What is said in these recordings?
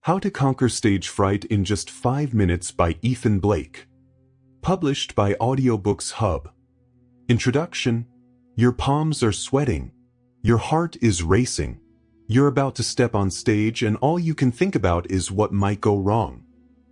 How to Conquer Stage Fright in Just 5 Minutes by Ethan Blake. Published by Audiobooks Hub. Introduction. Your palms are sweating. Your heart is racing. You're about to step on stage and all you can think about is what might go wrong.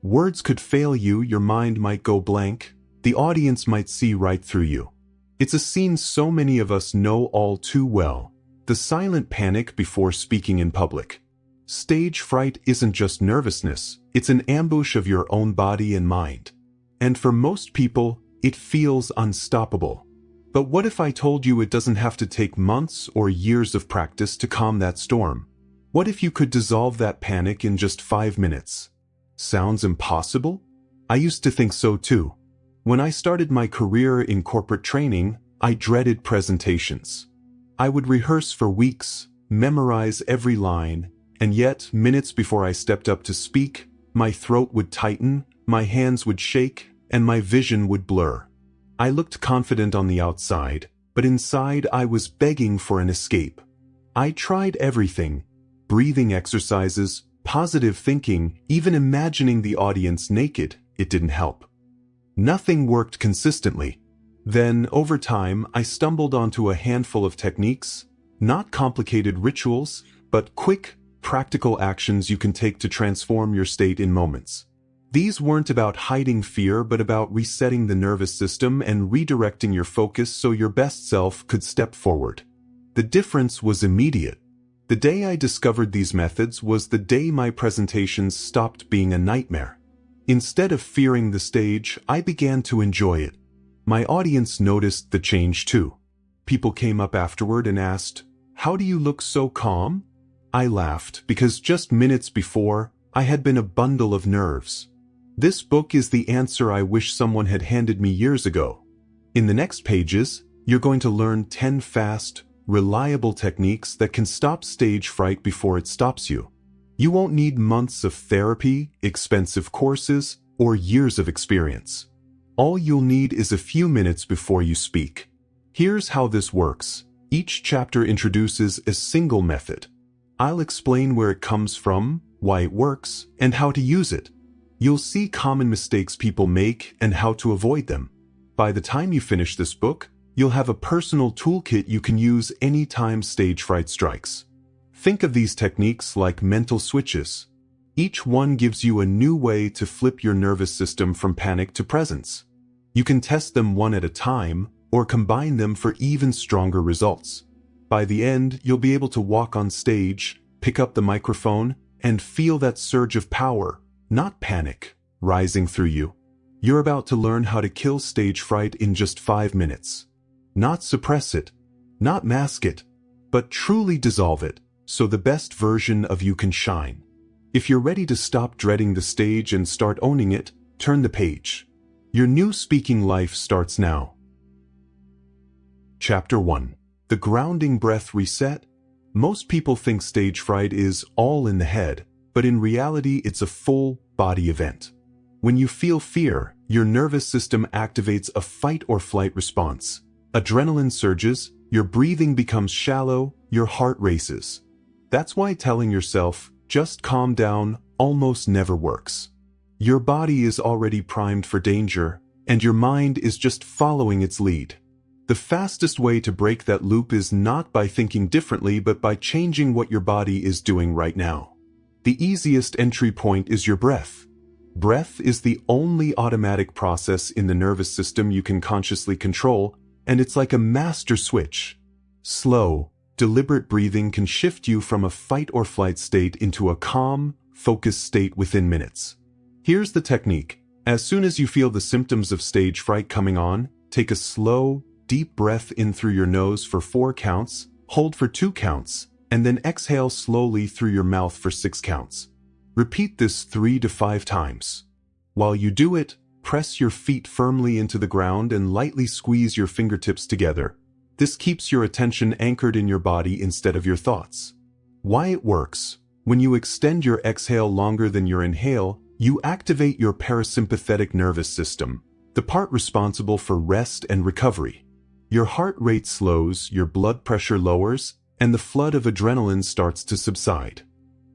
Words could fail you, your mind might go blank, the audience might see right through you. It's a scene so many of us know all too well. The silent panic before speaking in public. Stage fright isn't just nervousness, it's an ambush of your own body and mind. And for most people, it feels unstoppable. But what if I told you it doesn't have to take months or years of practice to calm that storm? What if you could dissolve that panic in just 5 minutes? Sounds impossible? I used to think so too. When I started my career in corporate training, I dreaded presentations. I would rehearse for weeks, memorize every line, and yet, minutes before I stepped up to speak, my throat would tighten, my hands would shake, and my vision would blur. I looked confident on the outside, but inside I was begging for an escape. I tried everything: breathing exercises, positive thinking, even imagining the audience naked. It didn't help. Nothing worked consistently. Then, over time, I stumbled onto a handful of techniques, not complicated rituals, but quick, practical actions you can take to transform your state in moments. These weren't about hiding fear, but about resetting the nervous system and redirecting your focus so your best self could step forward. The difference was immediate. The day I discovered these methods was the day my presentations stopped being a nightmare. Instead of fearing the stage, I began to enjoy it. My audience noticed the change too. People came up afterward and asked, "How do you look so calm?" I laughed because just minutes before, I had been a bundle of nerves. This book is the answer I wish someone had handed me years ago. In the next pages, you're going to learn 10 fast, reliable techniques that can stop stage fright before it stops you. You won't need months of therapy, expensive courses, or years of experience. All you'll need is a few minutes before you speak. Here's how this works. Each chapter introduces a single method. I'll explain where it comes from, why it works, and how to use it. You'll see common mistakes people make and how to avoid them. By the time you finish this book, you'll have a personal toolkit you can use anytime stage fright strikes. Think of these techniques like mental switches. Each one gives you a new way to flip your nervous system from panic to presence. You can test them one at a time or combine them for even stronger results. By the end, you'll be able to walk on stage, pick up the microphone, and feel that surge of power, not panic, rising through you. You're about to learn how to kill stage fright in just 5 minutes. Not suppress it, not mask it, but truly dissolve it, so the best version of you can shine. If you're ready to stop dreading the stage and start owning it, turn the page. Your new speaking life starts now. Chapter 1. The Grounding Breath Reset. Most people think stage fright is all in the head, but in reality it's a full-body event. When you feel fear, your nervous system activates a fight-or-flight response. Adrenaline surges, your breathing becomes shallow, your heart races. That's why telling yourself, "Just calm down," almost never works. Your body is already primed for danger, and your mind is just following its lead. The fastest way to break that loop is not by thinking differently, but by changing what your body is doing right now. The easiest entry point is your breath. Breath is the only automatic process in the nervous system you can consciously control, and it's like a master switch. Slow, deliberate breathing can shift you from a fight-or-flight state into a calm, focused state within minutes. Here's the technique. As soon as you feel the symptoms of stage fright coming on, take a slow, deep breath in through your nose for 4 counts, hold for 2 counts, and then exhale slowly through your mouth for 6 counts. Repeat this 3 to 5 times. While you do it, press your feet firmly into the ground and lightly squeeze your fingertips together. This keeps your attention anchored in your body instead of your thoughts. Why it works. When you extend your exhale longer than your inhale, you activate your parasympathetic nervous system, the part responsible for rest and recovery. Your heart rate slows, your blood pressure lowers, and the flood of adrenaline starts to subside.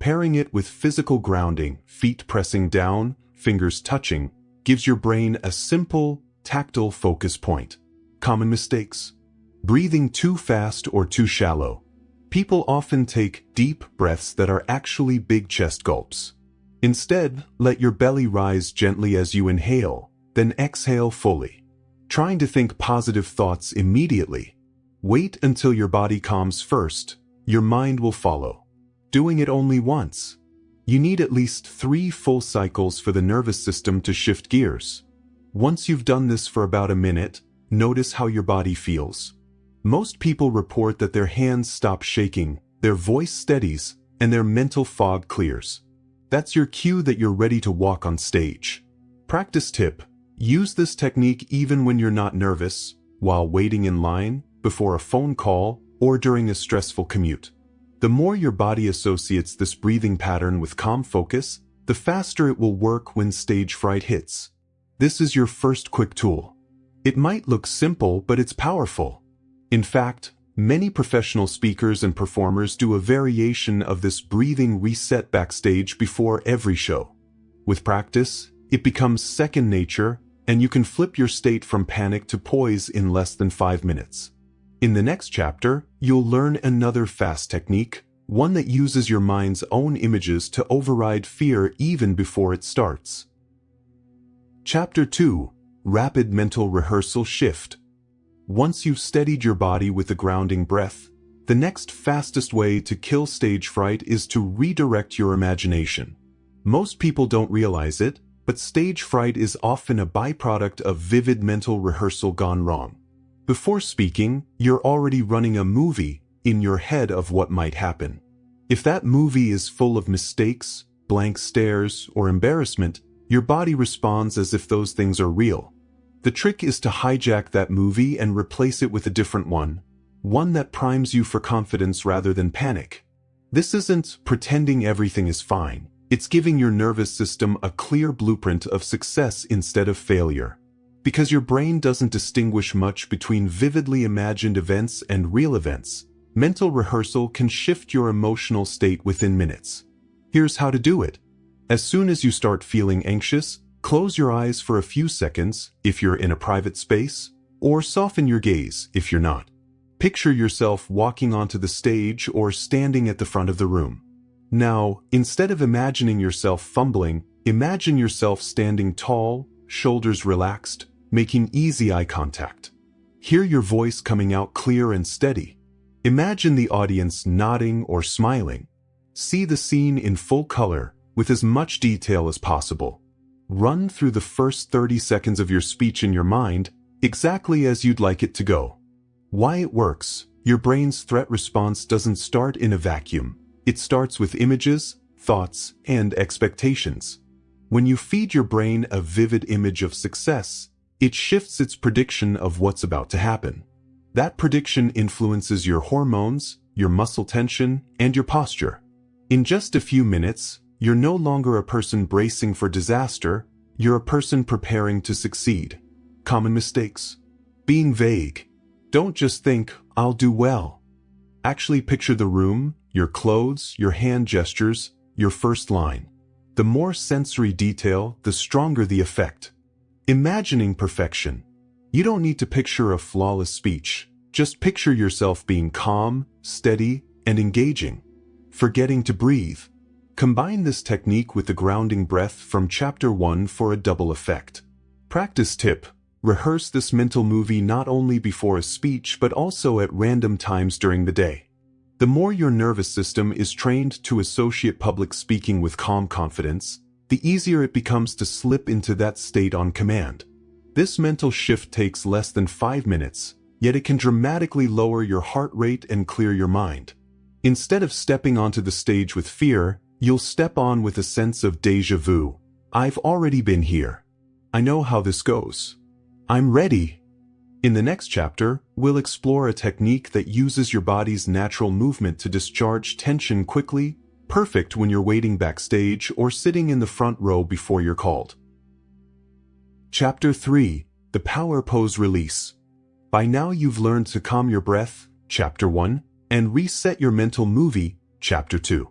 Pairing it with physical grounding, feet pressing down, fingers touching, gives your brain a simple, tactile focus point. Common mistakes: breathing too fast or too shallow. People often take deep breaths that are actually big chest gulps. Instead, let your belly rise gently as you inhale, then exhale fully. Trying to think positive thoughts immediately. Wait until your body calms first, your mind will follow. Doing it only once. You need at least 3 full cycles for the nervous system to shift gears. Once you've done this for about a minute, notice how your body feels. Most people report that their hands stop shaking, their voice steadies, and their mental fog clears. That's your cue that you're ready to walk on stage. Practice tip: use this technique even when you're not nervous, while waiting in line, before a phone call, or during a stressful commute. The more your body associates this breathing pattern with calm focus, the faster it will work when stage fright hits. This is your first quick tool. It might look simple, but it's powerful. In fact, many professional speakers and performers do a variation of this breathing reset backstage before every show. With practice, it becomes second nature, and you can flip your state from panic to poise in less than 5 minutes. In the next chapter, you'll learn another fast technique, one that uses your mind's own images to override fear even before it starts. Chapter 2: Rapid Mental Rehearsal Shift. Once you've steadied your body with a grounding breath, the next fastest way to kill stage fright is to redirect your imagination. Most people don't realize it, but stage fright is often a byproduct of vivid mental rehearsal gone wrong. Before speaking, you're already running a movie in your head of what might happen. If that movie is full of mistakes, blank stares, or embarrassment, your body responds as if those things are real. The trick is to hijack that movie and replace it with a different one that primes you for confidence rather than panic. This isn't pretending everything is fine. It's giving your nervous system a clear blueprint of success instead of failure. Because your brain doesn't distinguish much between vividly imagined events and real events, mental rehearsal can shift your emotional state within minutes. Here's how to do it. As soon as you start feeling anxious, close your eyes for a few seconds if you're in a private space, or soften your gaze if you're not. Picture yourself walking onto the stage or standing at the front of the room. Now, instead of imagining yourself fumbling, imagine yourself standing tall, shoulders relaxed, making easy eye contact. Hear your voice coming out clear and steady. Imagine the audience nodding or smiling. See the scene in full color, with as much detail as possible. Run through the first 30 seconds of your speech in your mind, exactly as you'd like it to go. Why it works: your brain's threat response doesn't start in a vacuum. It starts with images, thoughts, and expectations. When you feed your brain a vivid image of success, it shifts its prediction of what's about to happen. That prediction influences your hormones, your muscle tension, and your posture. In just a few minutes, you're no longer a person bracing for disaster, you're a person preparing to succeed. Common mistakes: being vague. Don't just think, "I'll do well." Actually picture the room, your clothes, your hand gestures, your first line. The more sensory detail, the stronger the effect. Imagining perfection. You don't need to picture a flawless speech. Just picture yourself being calm, steady, and engaging. Forgetting to breathe. Combine this technique with the grounding breath from Chapter 1 for a double effect. Practice tip: rehearse this mental movie not only before a speech but also at random times during the day. The more your nervous system is trained to associate public speaking with calm confidence, the easier it becomes to slip into that state on command. This mental shift takes less than 5 minutes, yet it can dramatically lower your heart rate and clear your mind. Instead of stepping onto the stage with fear, you'll step on with a sense of déjà vu. I've already been here. I know how this goes. I'm ready. In the next chapter, we'll explore a technique that uses your body's natural movement to discharge tension quickly, perfect when you're waiting backstage or sitting in the front row before you're called. Chapter 3: The Power Pose Release. By now you've learned to calm your breath, Chapter 1, and reset your mental movie, Chapter 2.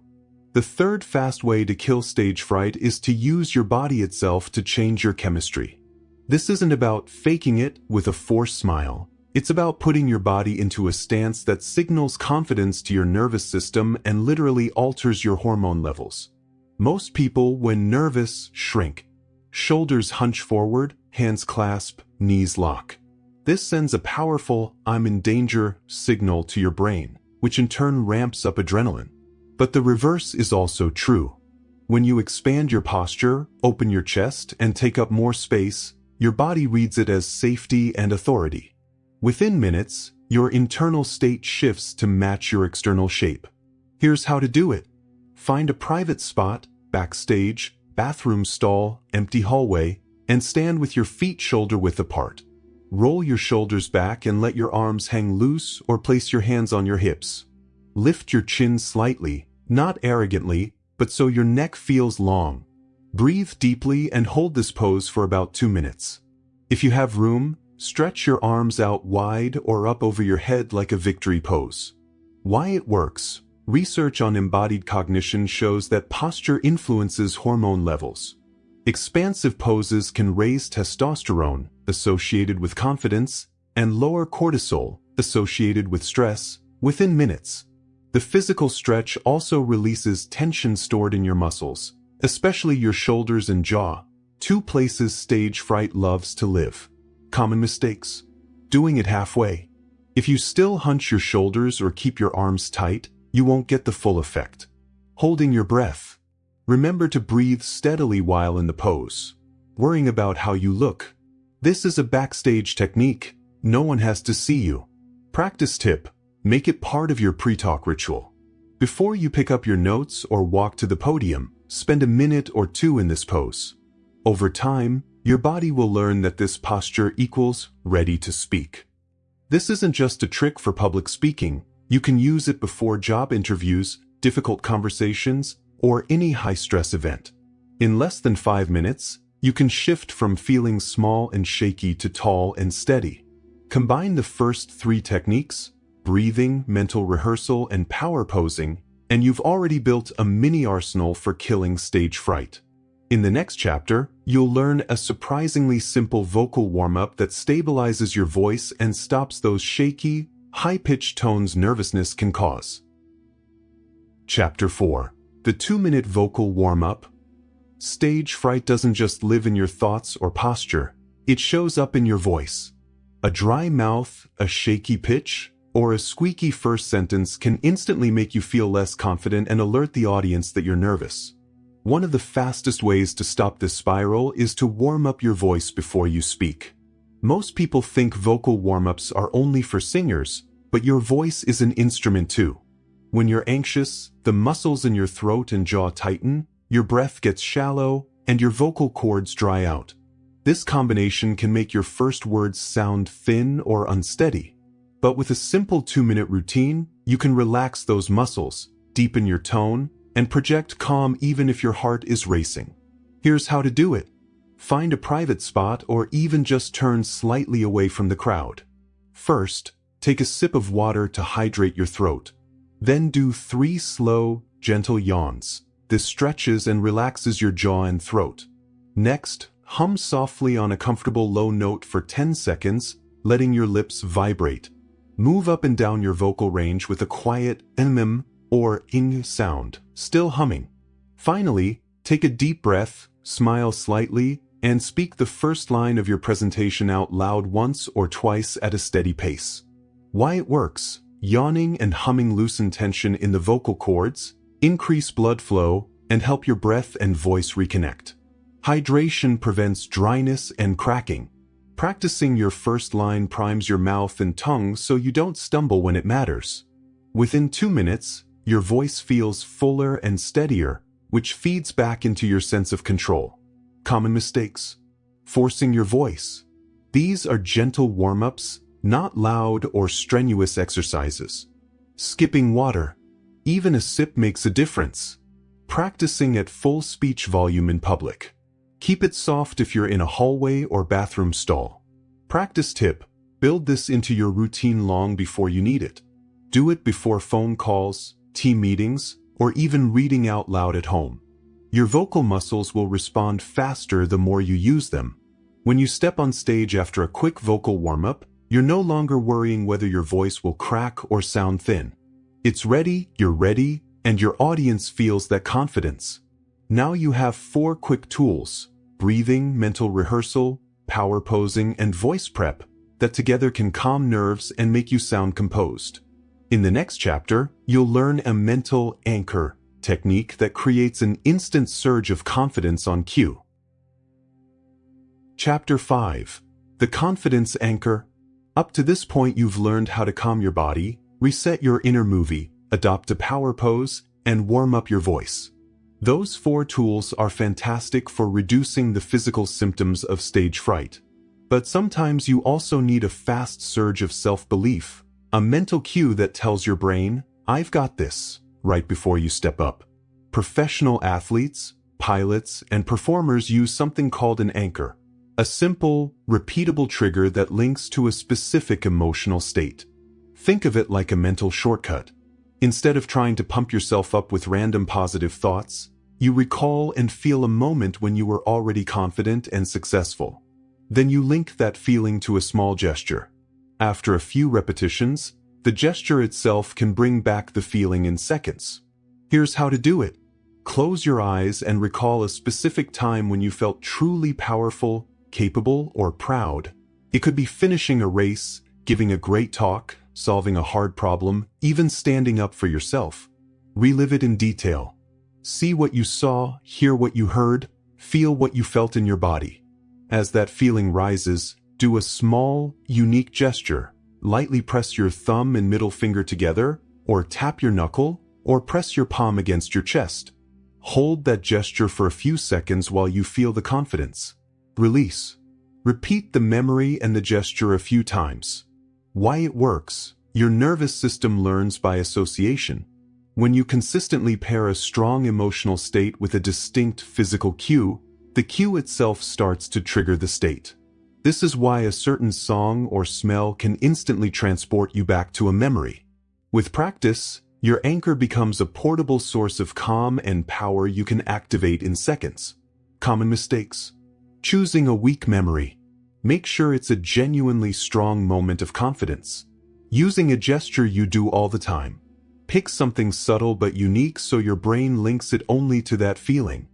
The third fast way to kill stage fright is to use your body itself to change your chemistry. This isn't about faking it with a forced smile. It's about putting your body into a stance that signals confidence to your nervous system and literally alters your hormone levels. Most people, when nervous, shrink. Shoulders hunch forward, hands clasp, knees lock. This sends a powerful "I'm in danger" signal to your brain, which in turn ramps up adrenaline. But the reverse is also true. When you expand your posture, open your chest, and take up more space, your body reads it as safety and authority. Within minutes, your internal state shifts to match your external shape. Here's how to do it. Find a private spot, backstage, bathroom stall, empty hallway, and stand with your feet shoulder-width apart. Roll your shoulders back and let your arms hang loose or place your hands on your hips. Lift your chin slightly, not arrogantly, but so your neck feels long. Breathe deeply and hold this pose for about 2 minutes. If you have room, stretch your arms out wide or up over your head like a victory pose. Why it works? Research on embodied cognition shows that posture influences hormone levels. Expansive poses can raise testosterone, associated with confidence, and lower cortisol, associated with stress, within minutes. The physical stretch also releases tension stored in your muscles, especially your shoulders and jaw, two places stage fright loves to live. Common mistakes. Doing it halfway. If you still hunch your shoulders or keep your arms tight, you won't get the full effect. Holding your breath. Remember to breathe steadily while in the pose. Worrying about how you look. This is a backstage technique. No one has to see you. Practice tip. Make it part of your pre-talk ritual. Before you pick up your notes or walk to the podium, spend a minute or two in this pose. Over time, your body will learn that this posture equals ready to speak. This isn't just a trick for public speaking. You can use it before job interviews, difficult conversations, or any high-stress event. In less than 5 minutes, you can shift from feeling small and shaky to tall and steady. Combine the first 3 techniques, breathing, mental rehearsal, and power posing, and you've already built a mini arsenal for killing stage fright. In the next chapter, you'll learn a surprisingly simple vocal warm-up that stabilizes your voice and stops those shaky, high-pitched tones nervousness can cause. Chapter 4. The 2-minute vocal warm-up. Stage fright doesn't just live in your thoughts or posture, it shows up in your voice. A dry mouth, a shaky pitch, or a squeaky first sentence can instantly make you feel less confident and alert the audience that you're nervous. One of the fastest ways to stop this spiral is to warm up your voice before you speak. Most people think vocal warm-ups are only for singers, but your voice is an instrument too. When you're anxious, the muscles in your throat and jaw tighten, your breath gets shallow, and your vocal cords dry out. This combination can make your first words sound thin or unsteady. But with a simple 2-minute routine, you can relax those muscles, deepen your tone, and project calm even if your heart is racing. Here's how to do it. Find a private spot or even just turn slightly away from the crowd. First, take a sip of water to hydrate your throat. Then do 3 slow, gentle yawns. This stretches and relaxes your jaw and throat. Next, hum softly on a comfortable low note for 10 seconds, letting your lips vibrate. Move up and down your vocal range with a quiet mm or ing sound, still humming. Finally, take a deep breath, smile slightly, and speak the first line of your presentation out loud once or twice at a steady pace. Why it works? Yawning and humming loosen tension in the vocal cords, increase blood flow, and help your breath and voice reconnect. Hydration prevents dryness and cracking. Practicing your first line primes your mouth and tongue so you don't stumble when it matters. Within 2 minutes, your voice feels fuller and steadier, which feeds back into your sense of control. Common mistakes. Forcing your voice. These are gentle warm-ups, not loud or strenuous exercises. Skipping water. Even a sip makes a difference. Practicing at full speech volume in public. Keep it soft if you're in a hallway or bathroom stall. Practice tip. Build this into your routine long before you need it. Do it before phone calls, team meetings, or even reading out loud at home. Your vocal muscles will respond faster the more you use them. When you step on stage after a quick vocal warm-up, you're no longer worrying whether your voice will crack or sound thin. It's ready, you're ready, and your audience feels that confidence. Now you have 4 quick tools: breathing, mental rehearsal, power posing, and voice prep, that together can calm nerves and make you sound composed. In the next chapter, you'll learn a mental anchor technique that creates an instant surge of confidence on cue. Chapter 5. The Confidence Anchor. Up to this point, you've learned how to calm your body, reset your inner movie, adopt a power pose, and warm up your voice. Those 4 tools are fantastic for reducing the physical symptoms of stage fright. But sometimes you also need a fast surge of self-belief, a mental cue that tells your brain, "I've got this," right before you step up. Professional athletes, pilots, and performers use something called an anchor, a simple, repeatable trigger that links to a specific emotional state. Think of it like a mental shortcut. Instead of trying to pump yourself up with random positive thoughts, you recall and feel a moment when you were already confident and successful. Then you link that feeling to a small gesture. After a few repetitions, the gesture itself can bring back the feeling in seconds. Here's how to do it. Close your eyes and recall a specific time when you felt truly powerful, capable, or proud. It could be finishing a race, giving a great talk, solving a hard problem, even standing up for yourself. Relive it in detail. See what you saw, hear what you heard, feel what you felt in your body. As that feeling rises, do a small, unique gesture. Lightly press your thumb and middle finger together, or tap your knuckle, or press your palm against your chest. Hold that gesture for a few seconds while you feel the confidence. Release. Repeat the memory and the gesture a few times. Why it works. Your nervous system learns by association. When you consistently pair a strong emotional state with a distinct physical cue, the cue itself starts to trigger the state. This is why a certain song or smell can instantly transport you back to a memory. With practice, your anchor becomes a portable source of calm and power you can activate in seconds. Common mistakes. Choosing a weak memory. Make sure it's a genuinely strong moment of confidence. Using a gesture you do all the time. Pick something subtle but unique so your brain links it only to that feeling.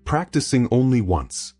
Practicing only once.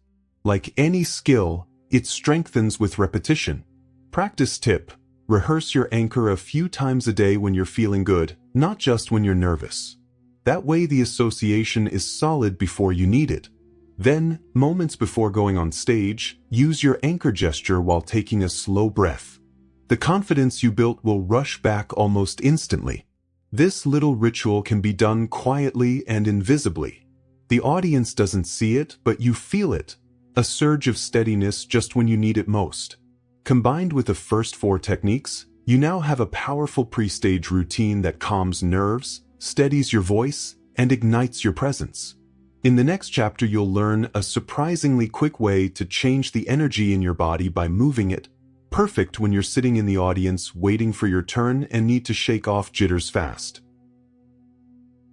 Like any skill, it strengthens with repetition. Practice tip. Rehearse your anchor a few times a day when you're feeling good, not just when you're nervous. That way the association is solid before you need it. Then, moments before going on stage, use your anchor gesture while taking a slow breath. The confidence you built will rush back almost instantly. This little ritual can be done quietly and invisibly. The audience doesn't see it, but you feel it. A surge of steadiness just when you need it most. Combined with the first 4 techniques, you now have a powerful pre-stage routine that calms nerves, steadies your voice, and ignites your presence. In the next chapter, you'll learn a surprisingly quick way to change the energy in your body by moving it. Perfect when you're sitting in the audience waiting for your turn and need to shake off jitters fast.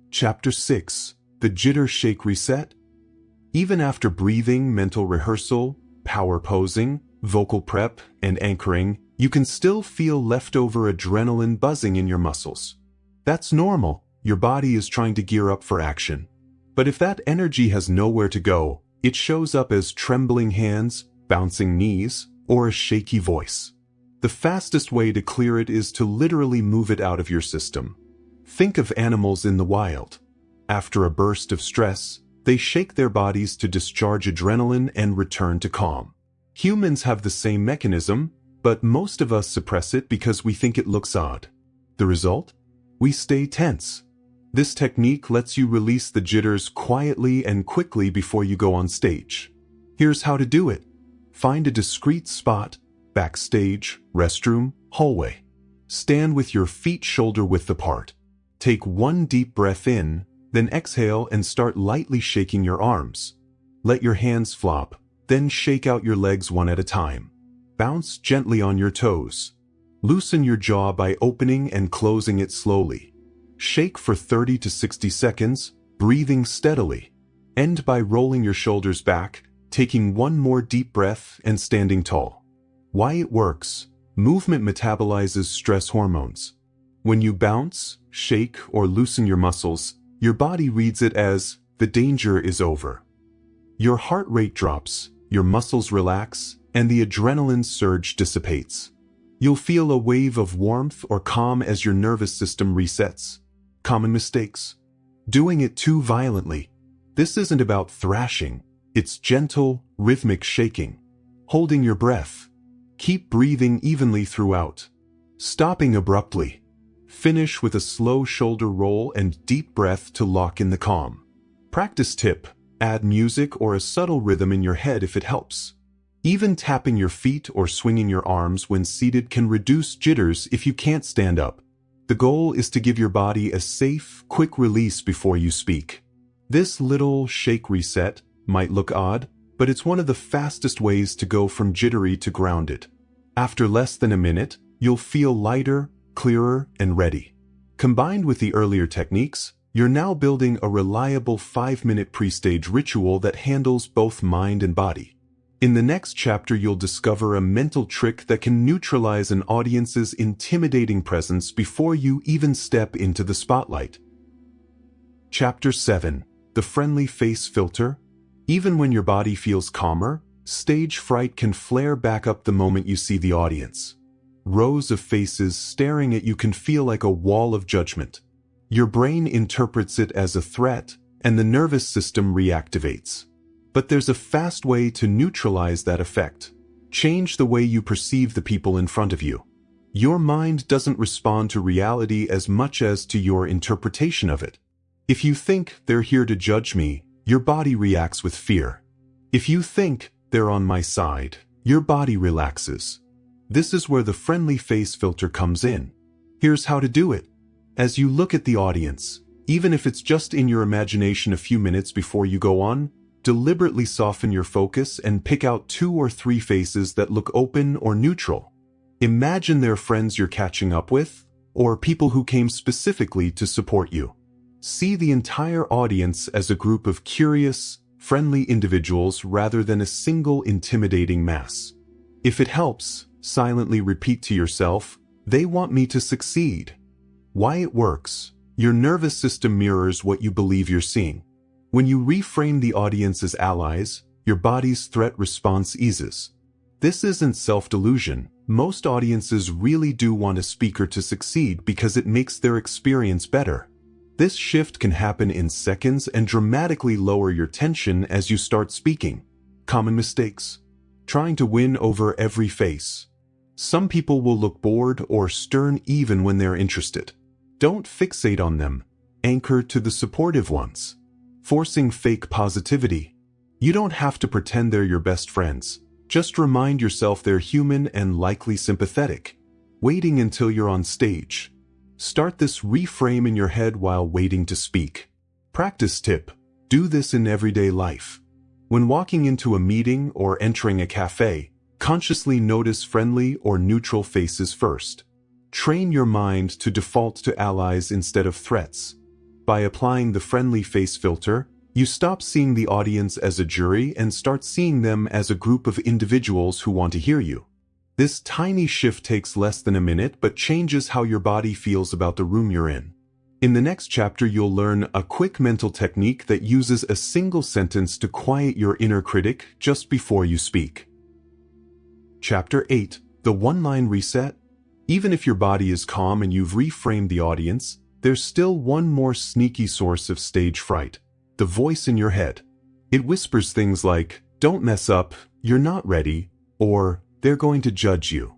Chapter 6. The Jitter Shake Reset. Even after breathing, mental rehearsal, power posing, vocal prep, and anchoring, you can still feel leftover adrenaline buzzing in your muscles. That's normal. Your body is trying to gear up for action. But if that energy has nowhere to go, it shows up as trembling hands, bouncing knees, or a shaky voice. The fastest way to clear it is to literally move it out of your system. Think of animals in the wild. After a burst of stress, they shake their bodies to discharge adrenaline and return to calm. Humans have the same mechanism, but most of us suppress it because we think it looks odd. The result? We stay tense. This technique lets you release the jitters quietly and quickly before you go on stage. Here's how to do it. Find a discreet spot, backstage, restroom, hallway. Stand with your feet shoulder-width apart. Take 1 deep breath in, then exhale and start lightly shaking your arms. Let your hands flop, then shake out your legs one at a time. Bounce gently on your toes. Loosen your jaw by opening and closing it slowly. Shake for 30 to 60 seconds, breathing steadily. End by rolling your shoulders back, taking one more deep breath and standing tall. Why it works? Movement metabolizes stress hormones. When you bounce, shake, or loosen your muscles, your body reads it as, the danger is over. Your heart rate drops, your muscles relax, and the adrenaline surge dissipates. You'll feel a wave of warmth or calm as your nervous system resets. Common mistakes. Doing it too violently. This isn't about thrashing. It's gentle, rhythmic shaking. Holding your breath. Keep breathing evenly throughout. Stopping abruptly. Finish with a slow shoulder roll and deep breath to lock in the calm. Practice tip: add music or a subtle rhythm in your head if it helps. Even tapping your feet or swinging your arms when seated can reduce jitters if you can't stand up. The goal is to give your body a safe, quick release before you speak. This little shake reset might look odd, but it's one of the fastest ways to go from jittery to grounded. After less than a minute, you'll feel lighter, clearer, and ready. Combined with the earlier techniques, you're now building a reliable 5-minute pre-stage ritual that handles both mind and body. In the next chapter, you'll discover a mental trick that can neutralize an audience's intimidating presence before you even step into the spotlight. Chapter 7. The Friendly Face Filter. Even when your body feels calmer, stage fright can flare back up the moment you see the audience. Rows of faces staring at you can feel like a wall of judgment. Your brain interprets it as a threat, and the nervous system reactivates. But there's a fast way to neutralize that effect. Change the way you perceive the people in front of you. Your mind doesn't respond to reality as much as to your interpretation of it. If you think they're here to judge me, your body reacts with fear. If you think they're on my side, your body relaxes. This is where the friendly face filter comes in. Here's how to do it. As you look at the audience, even if it's just in your imagination a few minutes before you go on, deliberately soften your focus and pick out 2 or 3 faces that look open or neutral. Imagine they're friends you're catching up with, or people who came specifically to support you. See the entire audience as a group of curious, friendly individuals rather than a single intimidating mass. If it helps, silently repeat to yourself, "They want me to succeed." Why it works? Your nervous system mirrors what you believe you're seeing. When you reframe the audience as allies, your body's threat response eases. This isn't self-delusion. Most audiences really do want a speaker to succeed because it makes their experience better. This shift can happen in seconds and dramatically lower your tension as you start speaking. Common mistakes. Trying to win over every face. Some people will look bored or stern even when they're interested. Don't fixate on them. Anchor to the supportive ones. Forcing fake positivity. You don't have to pretend they're your best friends. Just remind yourself they're human and likely sympathetic. Waiting until you're on stage. Start this reframe in your head while waiting to speak. Practice tip: do this in everyday life. When walking into a meeting or entering a cafe, consciously notice friendly or neutral faces first. Train your mind to default to allies instead of threats. By applying the friendly face filter, you stop seeing the audience as a jury and start seeing them as a group of individuals who want to hear you. This tiny shift takes less than a minute but changes how your body feels about the room you're in. In the next chapter, you'll learn a quick mental technique that uses a single sentence to quiet your inner critic just before you speak. Chapter 8. The One-Line Reset. Even if your body is calm and you've reframed the audience, there's still one more sneaky source of stage fright: the voice in your head. It whispers things like, "Don't mess up," "You're not ready," or "They're going to judge you."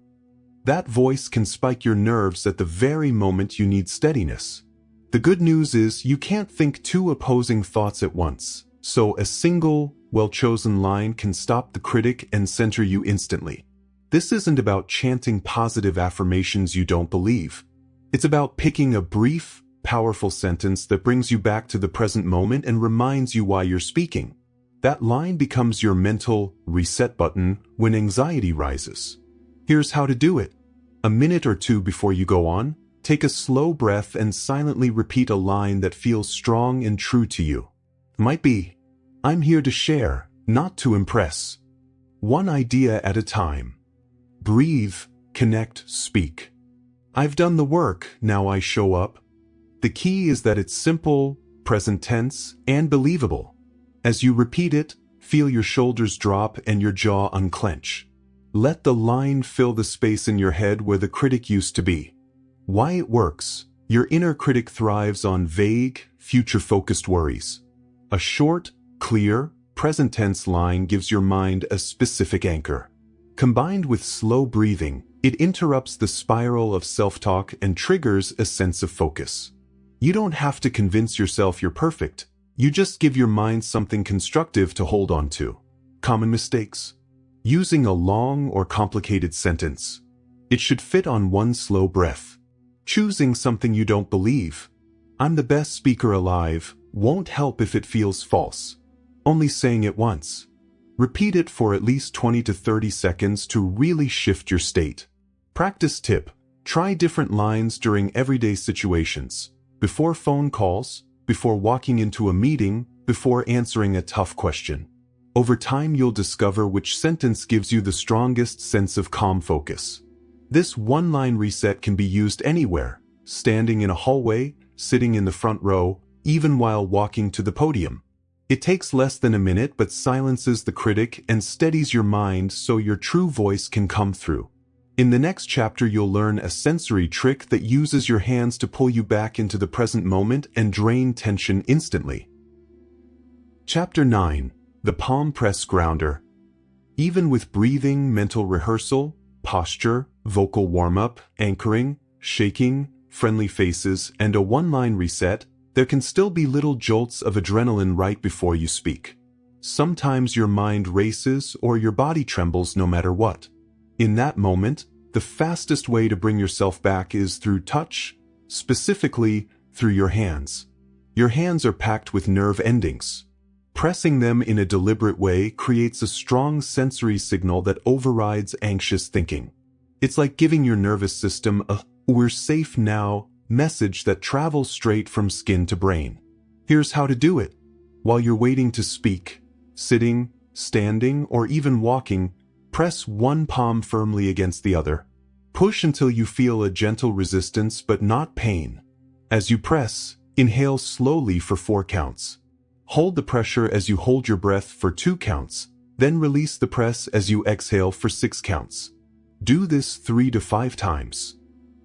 That voice can spike your nerves at the very moment you need steadiness. The good news is you can't think 2 opposing thoughts at once, so a single, well-chosen line can stop the critic and center you instantly. This isn't about chanting positive affirmations you don't believe. It's about picking a brief, powerful sentence that brings you back to the present moment and reminds you why you're speaking. That line becomes your mental reset button when anxiety rises. Here's how to do it. A minute or 2 before you go on, Take a slow breath and silently repeat a line that feels strong and true to you. Might be, "I'm here to share, not to impress." One idea at a time. Breathe, connect, speak. I've done the work, now I show up. The key is that it's simple, present tense, and believable. As you repeat it, feel your shoulders drop and your jaw unclench. Let the line fill the space in your head where the critic used to be. Why it works. Your inner critic thrives on vague, future-focused worries. A short, clear, present tense line gives your mind a specific anchor. Combined with slow breathing, it interrupts the spiral of self-talk and triggers a sense of focus. You don't have to convince yourself you're perfect. You just give your mind something constructive to hold on to. Common mistakes. Using a long or complicated sentence. It should fit on one slow breath. Choosing something you don't believe. "I'm the best speaker alive," won't help if it feels false. Only saying it once. Repeat it for at least 20 to 30 seconds to really shift your state. Practice tip. Try different lines during everyday situations. Before phone calls, before walking into a meeting, before answering a tough question. Over time you'll discover which sentence gives you the strongest sense of calm focus. This one-line reset can be used anywhere, standing in a hallway, sitting in the front row, even while walking to the podium. It takes less than a minute but silences the critic and steadies your mind so your true voice can come through. In the next chapter you'll learn a sensory trick that uses your hands to pull you back into the present moment and drain tension instantly. Chapter 9. The Palm Press Grounder. Even with breathing, mental rehearsal, posture, vocal warm-up, anchoring, shaking, friendly faces, and a one-line reset, there can still be little jolts of adrenaline right before you speak. Sometimes your mind races or your body trembles no matter what. In that moment, the fastest way to bring yourself back is through touch, specifically through your hands. Your hands are packed with nerve endings. Pressing them in a deliberate way creates a strong sensory signal that overrides anxious thinking. It's like giving your nervous system a "we're safe now" message that travels straight from skin to brain. Here's how to do it. While you're waiting to speak, sitting, standing, or even walking, press one palm firmly against the other. Push until you feel a gentle resistance but not pain. As you press, inhale slowly for 4 counts. Hold the pressure as you hold your breath for 2 counts, then release the press as you exhale for 6 counts. Do this 3 to 5 times.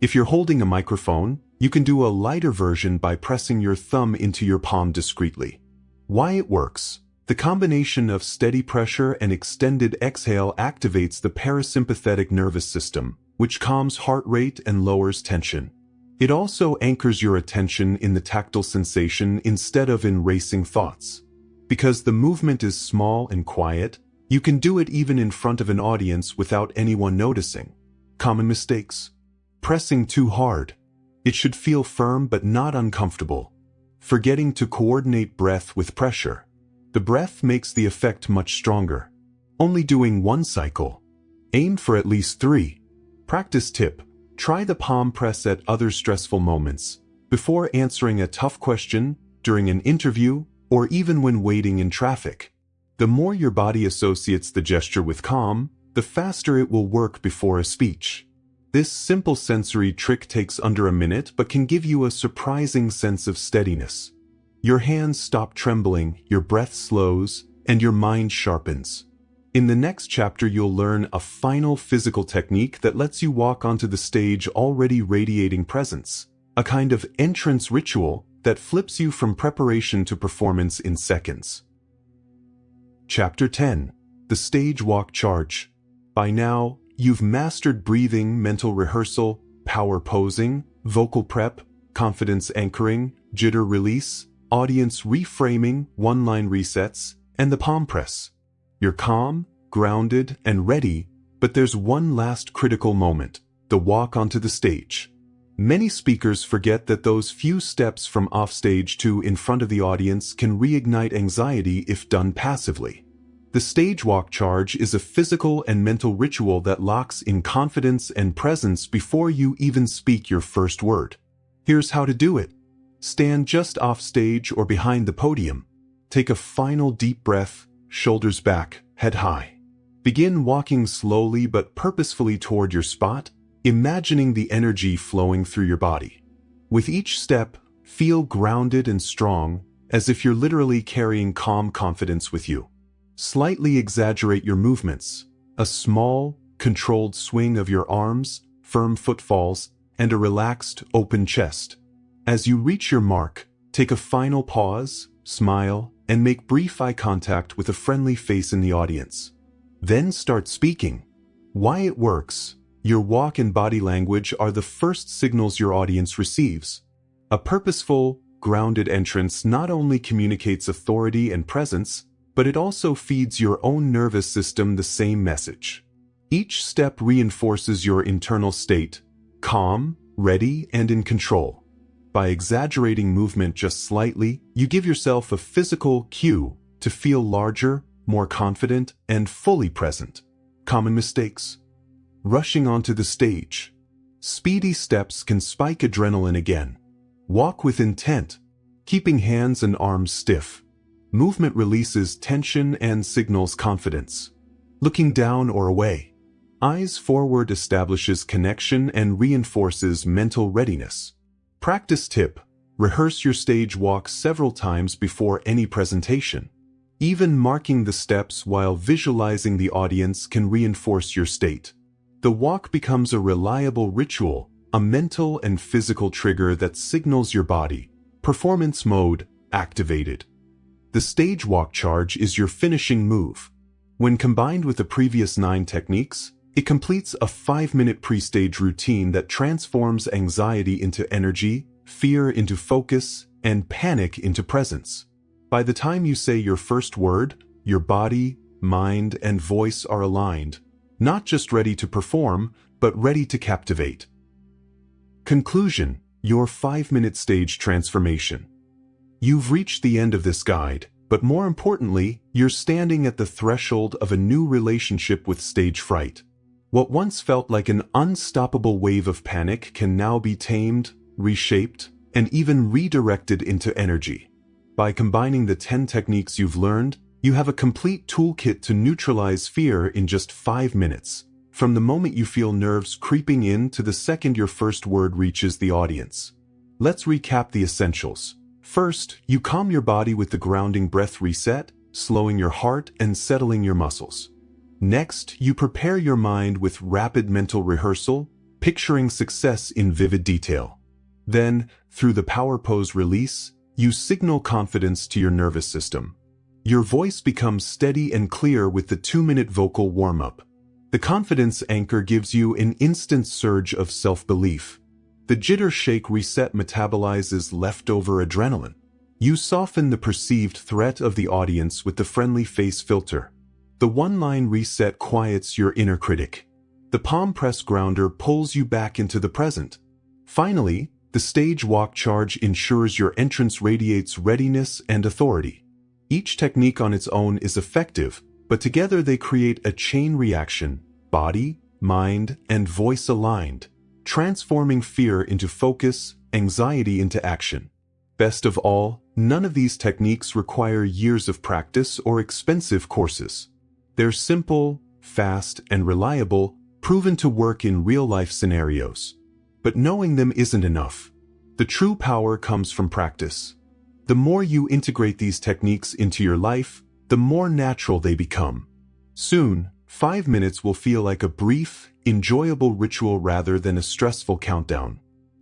If you're holding a microphone, you can do a lighter version by pressing your thumb into your palm discreetly. Why it works. The combination of steady pressure and extended exhale activates the parasympathetic nervous system, which calms heart rate and lowers tension. It also anchors your attention in the tactile sensation instead of in racing thoughts. Because the movement is small and quiet, you can do it even in front of an audience without anyone noticing. Common mistakes. Pressing too hard. It should feel firm but not uncomfortable. Forgetting to coordinate breath with pressure. The breath makes the effect much stronger. Only doing 1 cycle. Aim for at least 3. Practice tip. Try the palm press at other stressful moments, before answering a tough question, during an interview, or even when waiting in traffic. The more your body associates the gesture with calm, the faster it will work before a speech. This simple sensory trick takes under a minute but can give you a surprising sense of steadiness. Your hands stop trembling, your breath slows, and your mind sharpens. In the next chapter you'll learn a final physical technique that lets you walk onto the stage already radiating presence, a kind of entrance ritual that flips you from preparation to performance in seconds. Chapter 10. The Stage Walk Charge. By now, you've mastered breathing, mental rehearsal, power posing, vocal prep, confidence anchoring, jitter release, audience reframing, one-line resets, and the palm press. You're calm, grounded, and ready, but there's one last critical moment, the walk onto the stage. Many speakers forget that those few steps from offstage to in front of the audience can reignite anxiety if done passively. The The stage walk charge is a physical and mental ritual that locks in confidence and presence before you even speak your first word. Here's how to do it. Stand just off stage or behind the podium. Take a final deep breath, shoulders back, head high. Begin walking slowly but purposefully toward your spot, imagining the energy flowing through your body. With each step, feel grounded and strong, as if you're literally carrying calm confidence with you. Slightly exaggerate your movements. A small, controlled swing of your arms, firm footfalls, and a relaxed, open chest. As you reach your mark, take a final pause, smile, and make brief eye contact with a friendly face in the audience. Then start speaking. Why it works. Your walk and body language are the first signals your audience receives. A purposeful, grounded entrance not only communicates authority and presence, but it also feeds your own nervous system the same message. Each step reinforces your internal state, calm, ready, and in control. By exaggerating movement just slightly, you give yourself a physical cue to feel larger, more confident, and fully present. Common mistakes. Rushing onto the stage. Speedy steps can spike adrenaline again. Walk with intent, keeping hands and arms stiff. Movement releases tension and signals confidence. Looking down or away. Eyes forward establishes connection and reinforces mental readiness. Practice tip. Rehearse your stage walk several times before any presentation. Even marking the steps while visualizing the audience can reinforce your state. The walk becomes a reliable ritual, a mental and physical trigger that signals your body. Performance mode activated. The stage walk charge is your finishing move. When combined with the previous 9 techniques, it completes a 5-minute pre-stage routine that transforms anxiety into energy, fear into focus, and panic into presence. By the time you say your first word, your body, mind, and voice are aligned, not just ready to perform, but ready to captivate. Conclusion: your 5-minute stage transformation. You've reached the end of this guide, but more importantly, you're standing at the threshold of a new relationship with stage fright. What once felt like an unstoppable wave of panic can now be tamed, reshaped, and even redirected into energy. By combining the 10 techniques you've learned, you have a complete toolkit to neutralize fear in just 5 minutes, from the moment you feel nerves creeping in to the second your first word reaches the audience. Let's recap the essentials. First, you calm your body with the grounding breath reset, slowing your heart and settling your muscles. Next, you prepare your mind with rapid mental rehearsal, picturing success in vivid detail. Then, through the power pose release, you signal confidence to your nervous system. Your voice becomes steady and clear with the 2-minute vocal warm-up. The confidence anchor gives you an instant surge of self-belief. The jitter shake reset metabolizes leftover adrenaline. You soften the perceived threat of the audience with the friendly face filter. The one-line reset quiets your inner critic. The palm press grounder pulls you back into the present. Finally, the stage walk charge ensures your entrance radiates readiness and authority. Each technique on its own is effective, but together they create a chain reaction, body, mind, and voice aligned, transforming fear into focus, anxiety into action. Best of all, none of these techniques require years of practice or expensive courses. They're simple, fast, and reliable, proven to work in real-life scenarios. But knowing them isn't enough. The true power comes from practice. The more you integrate these techniques into your life, the more natural they become. Soon, 5 minutes will feel like a brief, enjoyable ritual rather than a stressful countdown.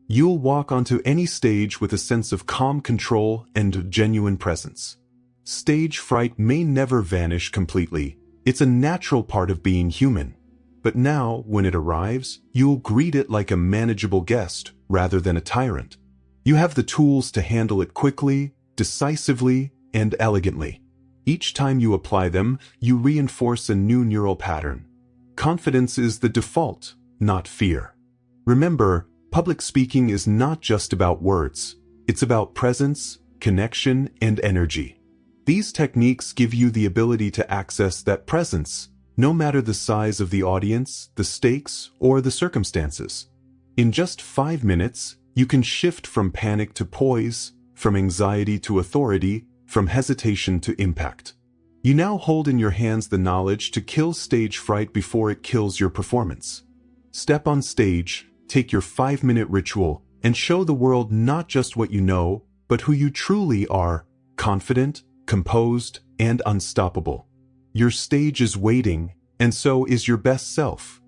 You'll walk onto any stage with a sense of calm control and genuine presence. Stage fright may never vanish completely. It's a natural part of being human. But now, when it arrives, you'll greet it like a manageable guest rather than a tyrant. You have the tools to handle it quickly, decisively, and elegantly. Each time you apply them, you reinforce a new neural pattern. Confidence is the default, not fear. Remember, public speaking is not just about words. It's about presence, connection, and energy. These techniques give you the ability to access that presence, no matter the size of the audience, the stakes, or the circumstances. In just 5 minutes, you can shift from panic to poise, from anxiety to authority, from hesitation to impact. You now hold in your hands the knowledge to kill stage fright before it kills your performance. Step on stage, take your 5-minute ritual, and show the world not just what you know, but who you truly are: confident, composed, and unstoppable. Your stage is waiting, and so is your best self.